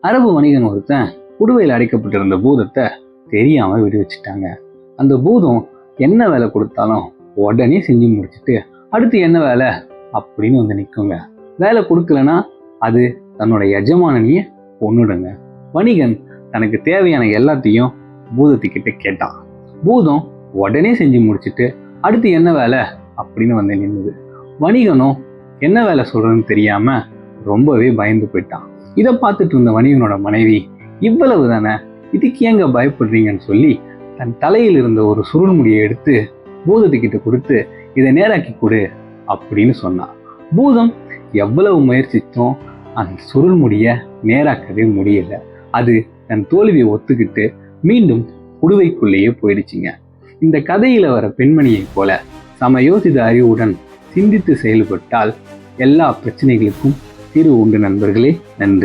அரபு வணிகன் ஒருத்தன் குடுவையில் அடைக்கப்பட்டிருந்த பூதத்தை தெரியாம விடுவிச்சுட்டாங்க. அந்த பூதம் என்ன வேலை கொடுத்தாலும் உடனே செஞ்சு முடிச்சுட்டு அடுத்து என்ன வேலை அப்படின்னு வந்து நிற்குங்க. வேலை கொடுக்கலன்னா அது தன்னோட எஜமானனையே கொன்னுடுங்க. வணிகன் தனக்கு தேவையான எல்லாத்தையும் பூதத்துக்கிட்ட கேட்டான். பூதம் உடனே செஞ்சு முடிச்சுட்டு அடுத்து என்ன வேலை அப்படின்னு வந்து நின்னுது. வணிகனும் என்ன வேலை சொல்றதுன்னு தெரியாம ரொம்பவே பயந்து போயிட்டான். இதை பார்த்துட்டு இருந்த வணிகனோட மனைவி, இவ்வளவு தானே, இதுக்கு ஏங்க பயப்படுறீங்கன்னு சொல்லி தன் தலையில் இருந்த ஒரு சுருள்முடியை எடுத்து பூதத்துக்கிட்ட கொடுத்து இதை நேராக்கி கொடு அப்படின்னு சொன்னான். பூதம் எவ்வளவு முயற்சித்தும் அந்த சுருள்முடியை நேராக்கவே முடியல. அது தன் தோல்வியை ஒத்துக்கிட்டு மீண்டும் குடுவைக்குள்ளேயே போயிடுச்சுங்க. இந்த கதையில வர பெண்மணியை போல சமயோசித அறிவுடன் சிந்தித்து செயல்பட்டால் எல்லா பிரச்சனைகளுக்கும் தீர்வு உண்டு நண்பர்களே. நன்றி.